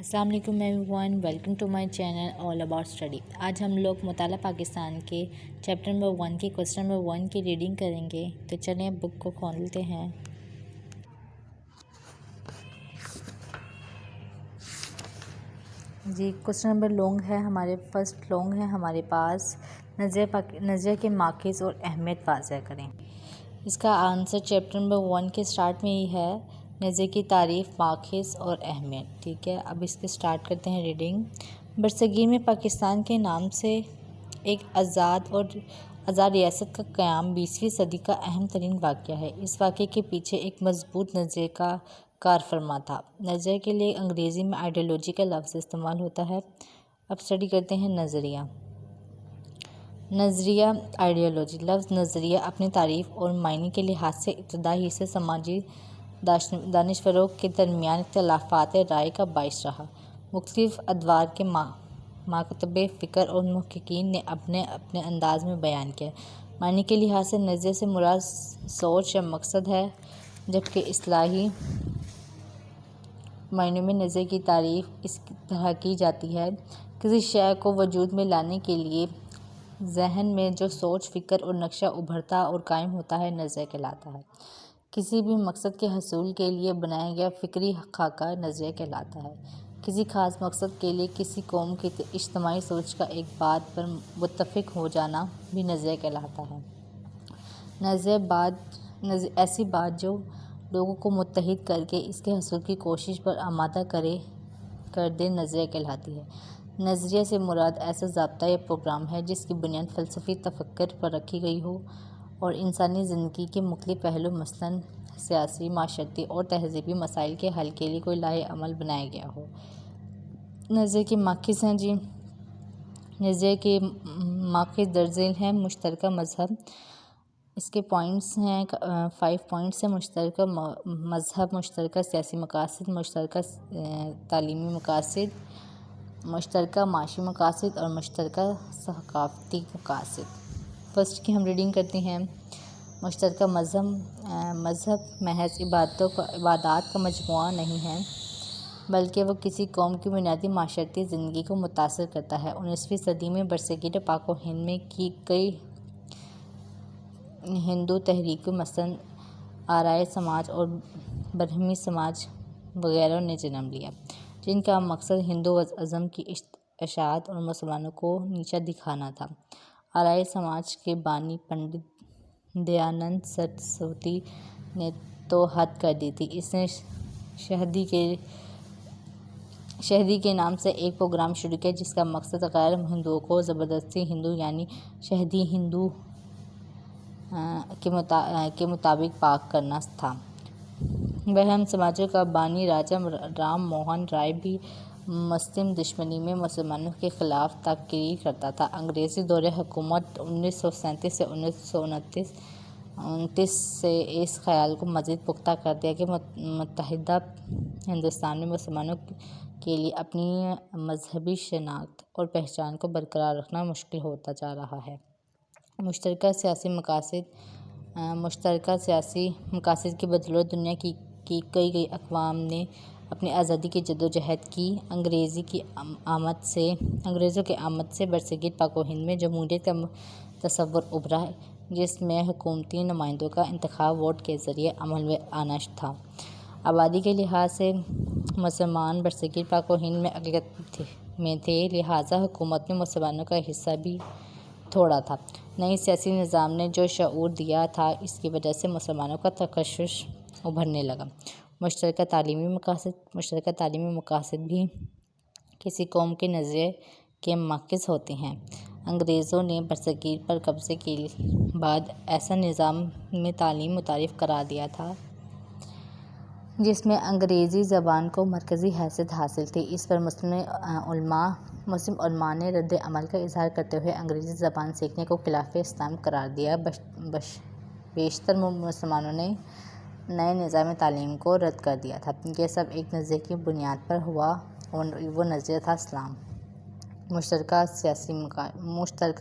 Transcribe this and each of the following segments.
السلام علیکم everyone, welcome to my channel all about study. آج ہم لوگ مطالعہ پاکستان کے چیپٹر نمبر 1 کے کوسچن نمبر 1 کی ریڈنگ کریں گے، تو چلیں بک کو کھولتے ہیں۔ جی کوسچن نمبر لانگ ہے، ہمارے فرسٹ لانگ ہے ہمارے پاس، نظریہ کے ماخذ اور اہمیت واضح کریں۔ اس کا آنسر چیپٹر نمبر 1 کے سٹارٹ میں ہی ہے، نظریے کی تعریف، ماخذ اور اہمیت۔ ٹھیک ہے، اب اس کے سٹارٹ کرتے ہیں ریڈنگ۔ برصغیر میں پاکستان کے نام سے ایک آزاد ریاست کا قیام 20ویں صدی کا اہم ترین واقعہ ہے۔ اس واقعے کے پیچھے ایک مضبوط نظریے کا کار فرما تھا۔ نظریہ کے لیے انگریزی میں آئیڈیالوجی کا لفظ استعمال ہوتا ہے۔ اب اسٹڈی کرتے ہیں نظریہ۔ نظریہ، آئیڈیالوجی۔ لفظ نظریہ اپنی تعریف اور معنی کے لحاظ سے ابتدا ہی سے سماجی دانشوروں کے درمیان اختلافات رائے کا باعث رہا۔ مختلف ادوار کے مکاتب فکر اور محققین نے اپنے اپنے انداز میں بیان کیا۔ معنی کے لحاظ سے نظریہ سے مراد سوچ یا مقصد ہے، جبکہ اصطلاحی معنوں میں نظریے کی تعریف اس طرح کی جاتی ہے: کسی شے کو وجود میں لانے کے لیے ذہن میں جو سوچ، فکر اور نقشہ ابھرتا اور قائم ہوتا ہے، نظریہ کہلاتا ہے۔ کسی بھی مقصد کے حصول کے لیے بنایا گیا فکری خاکہ نظریہ کہلاتا ہے۔ کسی خاص مقصد کے لیے کسی قوم کی اجتماعی سوچ کا ایک بات پر متفق ہو جانا بھی نظریہ کہلاتا ہے۔ نظریہ ایسی بات جو لوگوں کو متحد کر کے اس کے حصول کی کوشش پر آمادہ کر دے، نظریہ کہلاتی ہے۔ نظریہ سے مراد ایسا ضابطہ یا پروگرام ہے جس کی بنیاد فلسفی تفکر پر رکھی گئی ہو اور انسانی زندگی کے مختلف پہلو مثلاً سیاسی، معاشرتی اور تہذیبی مسائل کے حل کے لیے کوئی لائحہ عمل بنایا گیا ہو۔ نظریے کے ماخذ ہیں جی، نظریے کے ماخذ درج ذیل ہیں: مشترکہ مذہب، اس کے پوائنٹس ہیں 5 پوائنٹس ہیں: مشترکہ مذہب، مشترکہ سیاسی مقاصد، مشترکہ تعلیمی مقاصد، مشترکہ معاشی مقاصد اور مشترکہ ثقافتی مقاصد۔ فرسٹ کی ہم ریڈنگ کرتے ہیں۔ مشترکہ مذہب محض عبادات کا مجموعہ نہیں ہے، بلکہ وہ کسی قوم کی بنیادی معاشرتی زندگی کو متاثر کرتا ہے۔ 19ویں صدی میں برصغیر پاک و ہند میں کی کئی ہندو تحریکوں مثلاً آرائے سماج اور برہمی سماج وغیرہ نے جنم لیا، جن کا مقصد ہندو ازم کی اشاعت اور مسلمانوں کو نیچا دکھانا تھا۔ آرائے سماج کے بانی پنڈت دیانند سرسوتی نے تو حد کر دی تھی۔ اس نے شہدی کے نام سے ایک پروگرام شروع کیا جس کا مقصد غیر ہندوؤں کو زبردستی ہندو یعنی شہدی ہندو کے مطابق پاک کرنا تھا۔ برہم سماجوں کا بانی راجا رام موہن رائے بھی مسلم دشمنی میں مسلمانوں کے خلاف تقریر کرتا تھا۔ انگریزی دور حکومت 1937 سے 1929 سے اس خیال کو مزید پختہ کر دیا کہ متحدہ ہندوستان میں مسلمانوں کے لیے اپنی مذہبی شناخت اور پہچان کو برقرار رکھنا مشکل ہوتا جا رہا ہے۔ مشترکہ سیاسی مقاصد کی بدولت دنیا کی کئی اقوام نے اپنی آزادی کی جدوجہد کی۔ انگریزوں کی آمد سے برصغیر پاک و ہند میں جمہوریت کا تصور ابھرا، جس میں حکومتی نمائندوں کا انتخاب ووٹ کے ذریعے عمل میں آنا تھا۔ آبادی کے لحاظ سے مسلمان برصغیر پاک و ہند میں اقلیت میں تھے، لہٰذا حکومت میں مسلمانوں کا حصہ بھی تھوڑا تھا۔ نئے سیاسی نظام نے جو شعور دیا تھا، اس کی وجہ سے مسلمانوں کا تشخص ابھرنے لگا۔ مشترکہ تعلیمی مقاصد بھی کسی قوم کے نظریے کے ماخذ ہوتے ہیں۔ انگریزوں نے برصغیر پر قبضے کے بعد ایسا نظام تعلیم متعارف کرا دیا تھا جس میں انگریزی زبان کو مرکزی حیثیت حاصل تھی۔ اس پر مسلم علماء نے رد عمل کا اظہار کرتے ہوئے انگریزی زبان سیکھنے کو خلاف اسلام قرار دیا۔ بیشتر مسلمانوں نے نئے نظام تعلیم کو رد کر دیا تھا۔ یہ سب ایک نظریے کی بنیاد پر ہوا اور وہ نظریہ تھا اسلام۔ مشترکہ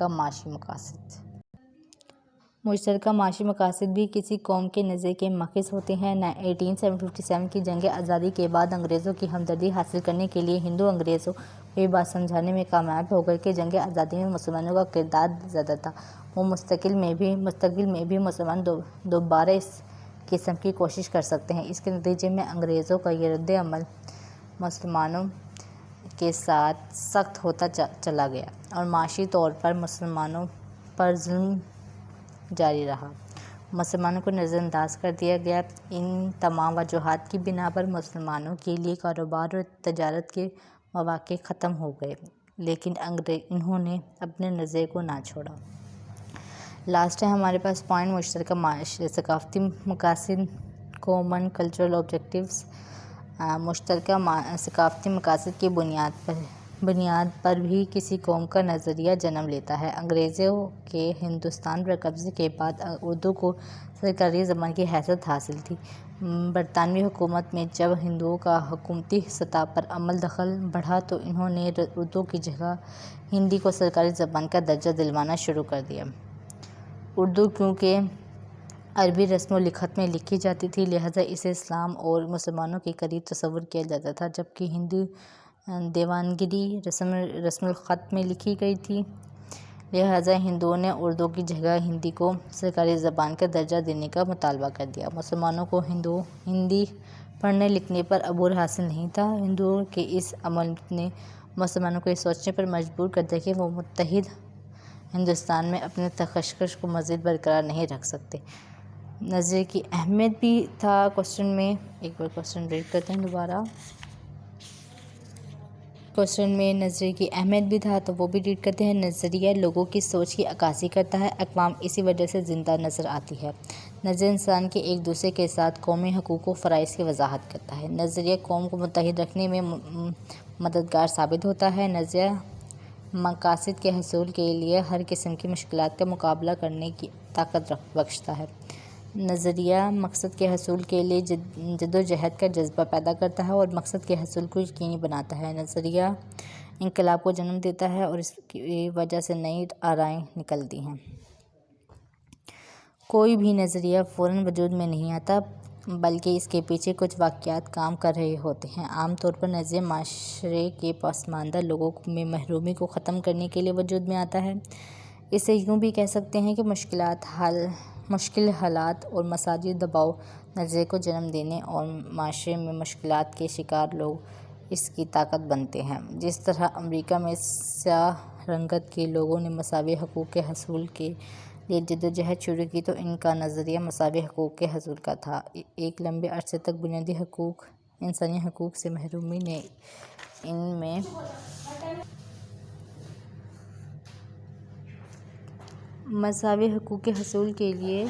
معاشی مقاصد۔ مشترکہ معاشی مقاصد بھی کسی قوم کے نظریے کے ماخذ ہوتے ہیں۔ 1857 کی جنگ آزادی کے بعد انگریزوں کی ہمدردی حاصل کرنے کے لیے ہندو انگریزوں کو یہ بات سمجھانے میں کامیاب ہو گئے کہ جنگ آزادی میں مسلمانوں کا کردار زیادہ تھا۔ وہ مستقبل میں بھی مسلمان دوبارہ اس قسم کی کوشش کر سکتے ہیں۔ اس کے نتیجے میں انگریزوں کا یہ رد عمل مسلمانوں کے ساتھ سخت ہوتا چلا گیا اور معاشی طور پر مسلمانوں پر ظلم جاری رہا۔ مسلمانوں کو نظر انداز کر دیا گیا۔ ان تمام وجوہات کی بنا پر مسلمانوں کے لیے کاروبار اور تجارت کے مواقع ختم ہو گئے، لیکن انہوں نے اپنے نظریے کو نہ چھوڑا۔ لاسٹ ہے ہمارے پاس پوائنٹ، مشترکہ ثقافتی مقاصد، کامن کلچرل آبجیکٹیوز۔ مشترکہ ثقافتی مقاصد کی بنیاد پر بھی کسی قوم کا نظریہ جنم لیتا ہے۔ انگریزوں کے ہندوستان پر قبضے کے بعد اردو کو سرکاری زبان کی حیثیت حاصل تھی۔ برطانوی حکومت میں جب ہندوؤں کا حکومتی سطح پر عمل دخل بڑھا تو انہوں نے اردو کی جگہ ہندی کو سرکاری زبان کا درجہ دلوانا شروع کر دیا۔ اردو کیونکہ عربی رسم و لکھت میں لکھی جاتی تھی، لہٰذا اسے اسلام اور مسلمانوں کے قریب تصور کیا جاتا تھا، جبکہ ہندی دیوناگری رسم الخط میں لکھی گئی تھی، لہٰذا ہندوؤں نے اردو کی جگہ ہندی کو سرکاری زبان کا درجہ دینے کا مطالبہ کر دیا۔ مسلمانوں کو ہندی پڑھنے لکھنے پر عبور حاصل نہیں تھا۔ ہندوؤں کے اس عمل نے مسلمانوں کو یہ سوچنے پر مجبور کر دیا کہ وہ متحد ہندوستان میں اپنے تخصص کو مزید برقرار نہیں رکھ سکتے۔ نظریے کی اہمیت بھی تھا کوسچن میں، ایک بار کوسچن ریڈ کرتے ہیں دوبارہ۔ کوسچن میں نظریے کی اہمیت بھی تھا تو وہ بھی ریڈ کرتے ہیں۔ نظریہ لوگوں کی سوچ کی عکاسی کرتا ہے، اقوام اسی وجہ سے زندہ نظر آتی ہے۔ نظریہ انسان کے ایک دوسرے کے ساتھ قومی حقوق و فرائض کی وضاحت کرتا ہے۔ نظریہ قوم کو متحد رکھنے میں مددگار ثابت ہوتا ہے۔ نظریہ مقاصد کے حصول کے لیے ہر قسم کی مشکلات کا مقابلہ کرنے کی طاقت بخشتا ہے۔ نظریہ مقصد کے حصول کے لیے جدوجہد کا جذبہ پیدا کرتا ہے اور مقصد کے حصول کو یقینی بناتا ہے۔ نظریہ انقلاب کو جنم دیتا ہے اور اس کی وجہ سے نئی رائیں نکلتی ہیں۔ کوئی بھی نظریہ فوراً وجود میں نہیں آتا، بلکہ اس کے پیچھے کچھ واقعات کام کر رہے ہوتے ہیں۔ عام طور پر نظریہ معاشرے کے پسماندہ لوگوں میں محرومی کو ختم کرنے کے لیے وجود میں آتا ہے۔ اسے یوں بھی کہہ سکتے ہیں کہ مشکل حالات اور مزاجی دباؤ نظریے کو جنم دینے اور معاشرے میں مشکلات کے شکار لوگ اس کی طاقت بنتے ہیں۔ جس طرح امریکہ میں سیاہ رنگت کے لوگوں نے مساوی حقوق کے حصول کے لیے جدوجہد شروع کی تو ان کا نظریہ مساوی حقوق کے حصول کا تھا۔ ایک لمبے عرصے تک بنیادی حقوق، انسانی حقوق سے محرومی نے ان میں مساوی حقوق کے حصول کے لیے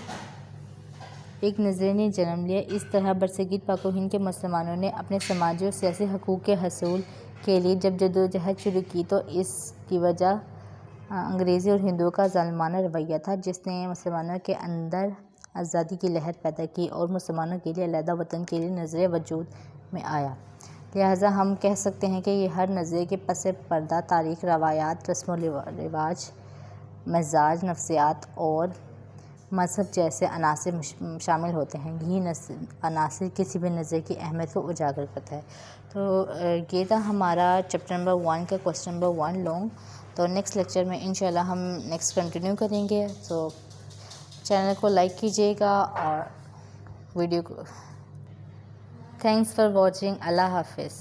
ایک نظریے نے جنم لیا۔ اس طرح برصغیر پاک و ہند کے مسلمانوں نے اپنے سماجی اور سیاسی حقوق کے حصول کے لیے جب جدوجہد شروع کی تو اس کی وجہ انگریزی اور ہندوؤں کا ظالمانہ رویہ تھا، جس نے مسلمانوں کے اندر آزادی کی لہر پیدا کی اور مسلمانوں کے لیے علیحدہ وطن کے لیے نظریہ وجود میں آیا۔ لہٰذا ہم کہہ سکتے ہیں کہ یہ ہر نظریے کے پس پردہ تاریخ، روایات، رسم و رواج، مزاج، نفسیات اور مذہب جیسے عناصر شامل ہوتے ہیں۔ یہ عناصر کسی بھی نظریے کی اہمیت کو اجاگر کرتا ہے۔ تو یہ تھا ہمارا چیپٹر نمبر 1 کا کوسچن نمبر 1 لانگ۔ تو نیکسٹ لیکچر میں انشاءاللہ ہم نیکسٹ کنٹینیو کریں گے۔ تو چینل کو لائک کیجیے گا اور ویڈیو کو تھینکس فار واچنگ۔ اللہ حافظ۔